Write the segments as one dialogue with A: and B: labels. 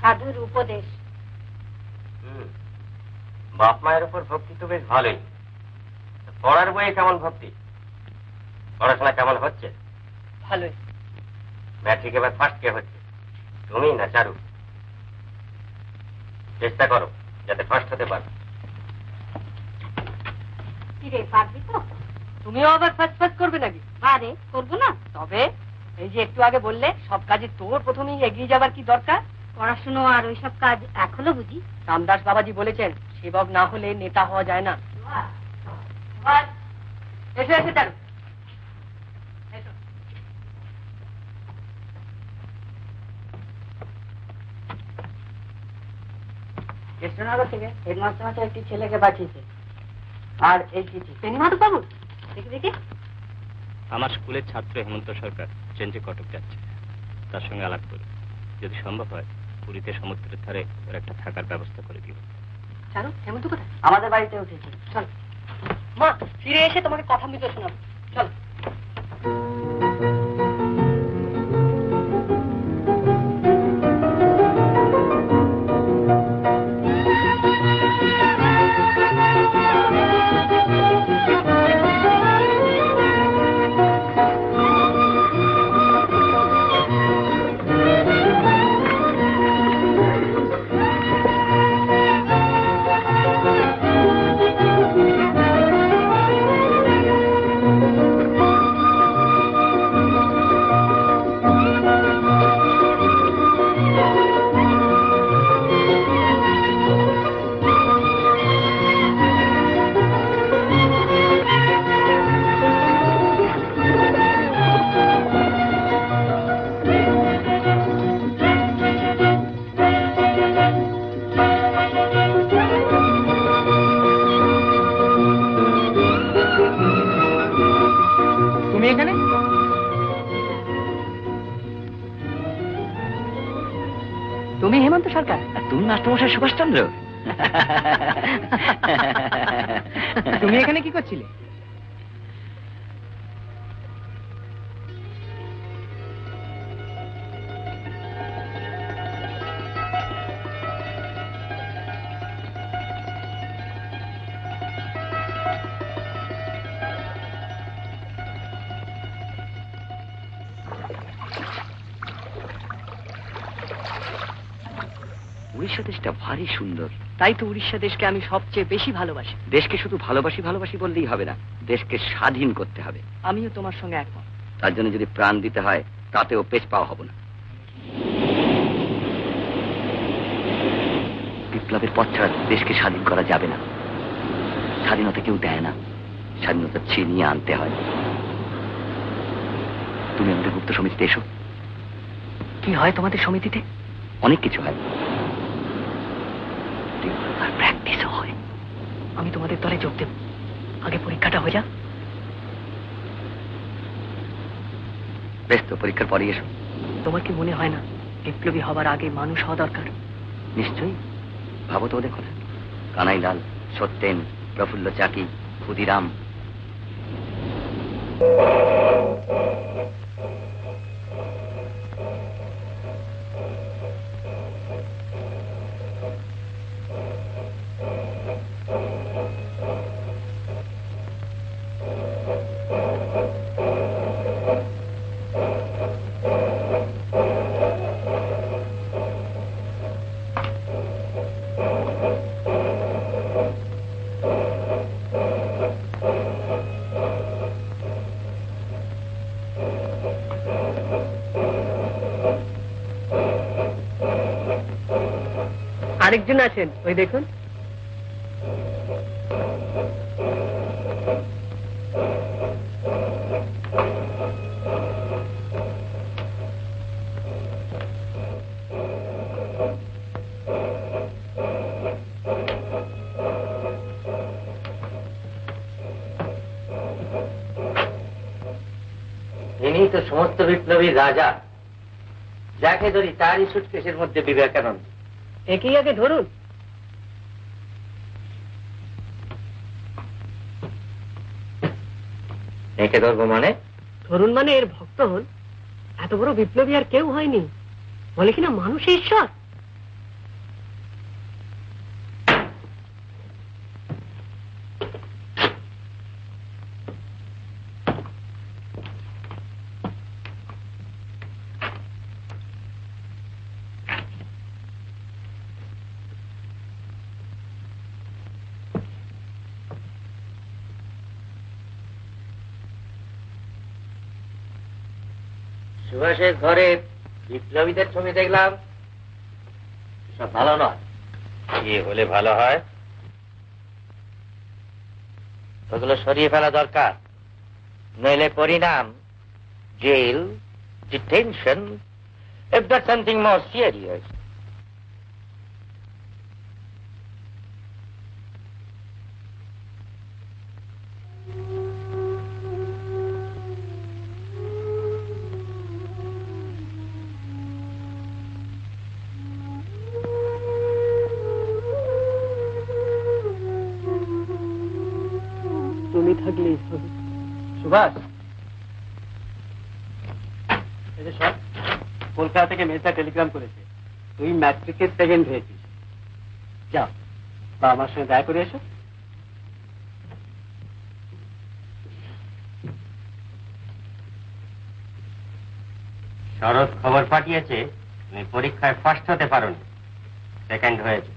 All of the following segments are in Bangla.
A: সাধুর উপদেশ।
B: বাপ মায়ের উপর ভক্তি তো বেশ ভালোই। পড়ার বইয়ে কেমন ভক্তি? পড়াশোনা কেমন হচ্ছে?
A: ভালোই।
B: ম্যাট্রিক এবার ফার্স্ট কে হচ্ছে, তুমি না চারু? চেষ্টা করো যাতে ফার্স্ট হতে পারো।
A: কিরে, পারবি তো?
C: তুমিও আবার ফার্স্ট ফার্স্ট করবে নাকি?
A: আরে করবো না।
C: তবে এই যে একটু আগে বললে সব কাজে তোর প্রথমেই এগিয়ে যাবার কি দরকার?
A: পড়াশুনো আর ওইসব কাজ এখনো বুঝি।
C: রামদাস বাবাজি বলেছেন সেবক না হলে নেতা হওয়া যায় না। এসে এসে চালু কৃষ্ণনগর থেকে হেডমাস্টার একটি ছেলেকে পাঠিয়েছে। আর এই চিঠি
A: মাধব বাবু, দেখি দেখি।
D: আমার স্কুলের ছাত্র হেমন্ত সরকার ট্রেনে কটক যাচ্ছে, তার সঙ্গে আলাপ করি। যদি সম্ভব হয় পুরীতে সমুদ্রের ধারে ওর একটা থাকার ব্যবস্থা করে দিব।
C: জানো হেমন্ত কোথায়? আমাদের বাড়িতে উঠেছে। চল মা, ফিরে এসে তোমাকে কথা মতো শোনাবো। চল। তুমি হেমন্ত সরকার?
E: তুমি মাস্টারমশাই সুভাষচন্দ্র?
C: তুমি এখানে কি করছিলে?
E: উড়িষ্যা দেশটা ভারী সুন্দর।
C: তাই তো উড়িষ্যা দেশকে আমি সবচেয়ে বেশি ভালোবাসি।
E: দেশকে শুধু ভালোবাসি ভালোবাসি বললেই হবে না, দেশকে স্বাধীন করতে হবে।
C: আমিও তোমার সঙ্গে একমত।
E: তার জন্য যদি প্রাণ দিতে হয় তাতেও পেছ পাওয়া হব না। বিপ্লবের পথ ছাড়া দেশকে স্বাধীন করা যাবে না। স্বাধীনতা কেউ দেয় না, স্বাধীনতা ছিনিয়ে আনতে হয়। তুমি আমাদের গুপ্ত সমিতিতে এসো।
C: কি হয় তোমাদের সমিতিতে?
E: অনেক কিছু হয়, আর প্র্যাকটিসও হয়।
C: আমি তোমাদের দলে যোগ দেব, আগে পরীক্ষাটা হয়ে যাক।
E: বেশ তো, পরীক্ষার পরে এসো।
C: তোমার কি মনে হয় না বিপ্লবী হবার আগে মানুষ হওয়া দরকার?
E: নিশ্চয়ই। ভাবো তো ওদের কথা, কানাইলাল, সত্যেন, প্রফুল্ল চাকি, ক্ষুদিরাম।
C: আরেকজন আছেন, ওই দেখুন।
B: ইনি তো সমস্ত বিপ্লবীর রাজা। যাকে ধরি তারই সুটকেসের মধ্যে বিবেকানন্দ।
C: একই আগে ধরুন।
B: একে ধরবো মানে?
C: ধরুন মানে এর ভক্ত হন। এত বড় বিপ্লবী আর কেউ হয়নি। বলে কিনা মানুষ ঈশ্বর।
B: সুভাষের ঘরে বিপ্লবীদের ছবি দেখলাম, সব ভালো নয়। কি হলে ভালো হয়? ওগুলো সরিয়ে ফেলা দরকার, নইলে পরিণাম jail, detention, if that's something more serious.
C: তুমি থাকলেই হবে।
D: সুভাষ, এই যে সব কলকাতা থেকে মেয়েটা টেলিগ্রাম করেছে, তুই ম্যাট্রিকের সেকেন্ড হয়েছিস। যাও, বা আমার সঙ্গে দেখা করে এসো।
B: শরৎ খবর পাঠিয়েছে তুমি পরীক্ষায় ফার্স্ট হতে পারোনি, সেকেন্ড হয়েছে।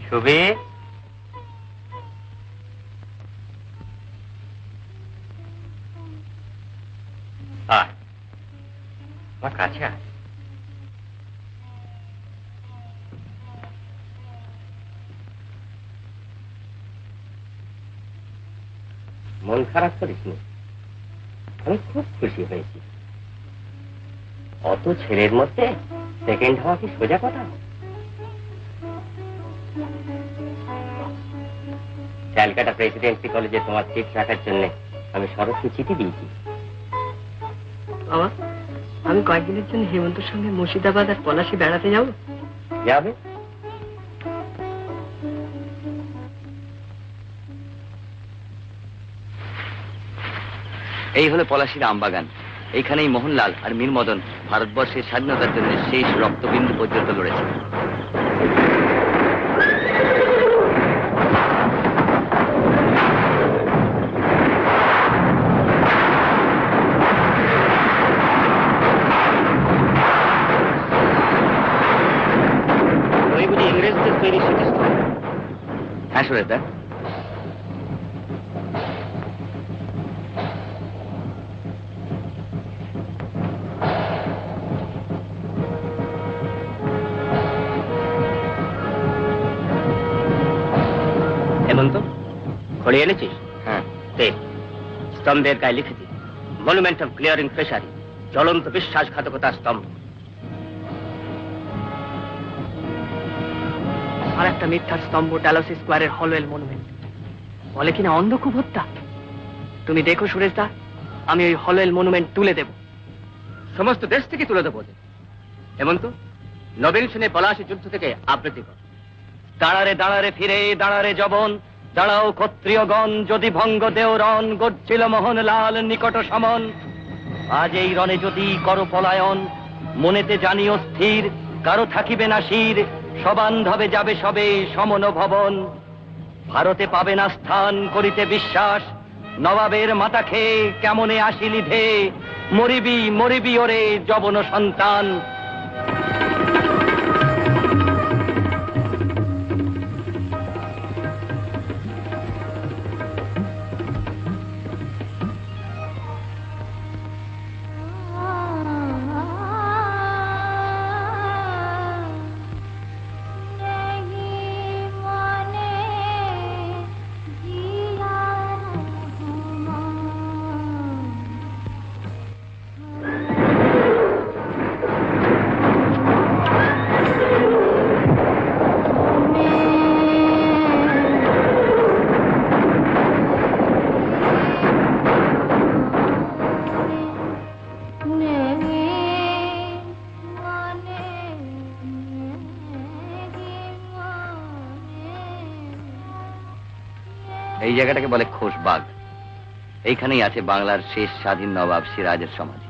B: ছবি আমার কাছে আয়। মন খারাপ করিস নি, আমি খুব খুশি হয়েছি। অত ছেলের মধ্যে সেকেন্ড হওয়া কি সোজা কথা? ক্যালকাটা প্রেসিডেন্সি কলেজে তোমার সিট রাখার জন্য আমি শরৎকে চিঠি দিয়েছি।
C: বাবা, আমি কয়েকদিনের জন্য হেমন্তর সঙ্গে মুর্শিদাবাদ আর পলাশি বেড়াতে যাব।
B: যাবে?
E: এই হলো পলাশির আমবাগান। এইখানেই মোহনলাল আর মীর মদন ভারতবর্ষের স্বাধীনতার জন্য শেষ রক্তবিন্দু পর্যন্ত লড়েছে।
B: ইংরেজদের তৈরি স্মৃতিস্থল।
E: হ্যাঁ সুরেদা,
B: হেমন্ত, ঘড়ি এনেছিস?
E: হ্যাঁ।
B: দেখ, স্তম্ভের গায়ে লিখেছি, মনুমেন্ট অফ ক্লিয়ারিং ফিশারি, জ্বলন্ত বিশ্বাসঘাতকতার স্তম্ভ।
C: আর একটা মিথ্যার স্তম্ভ, ডালাসি স্কোয়ারের হলওয়েল মনুমেন্ট। বলে কিনা অন্ধকূপ হত্যা। তুমি দেখো সুরেশ দা, আমি ওই হলওয়েল মনুমেন্ট তুলে দেব।
B: সমস্ত দেশ থেকে তুলে দেবো। হেমন্ত, নবীন সেনে পলাশী যুদ্ধ থেকে আবৃত্তি কর।
D: দাঁড়ারে দাঁড়ারে ফিরে দাঁড়ারে জবন, দাঁড়াও ক্ষত্রিয়গণ, যদি ভঙ্গ দেও রণ, গড়ছিল মোহনলাল নিকট সমন। আজ এই রণে যদি করো পলায়ন, মনেতে জানিও স্থির, কারো থাকিবে না শির, সবান্ধবে যাবে সবে সমন ভবন। ভারতে পাবে না স্থান করিতে বিশ্বাস, নবাবের মাথা খেয়ে কেমনে আসিলি ধে, মরিবি মরিবি ওরে যবন সন্তান।
E: এই জায়গাটাকে বলে খোশবাগ। এইখানেই আছে বাংলার শেষ স্বাধীন নবাব সিরাজের সমাধি।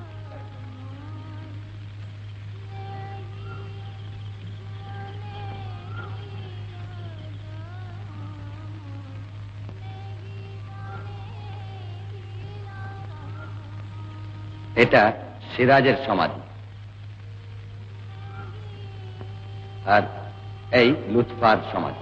E: এটা সিরাজের সমাধি, আর এই লুৎফার সমাধি।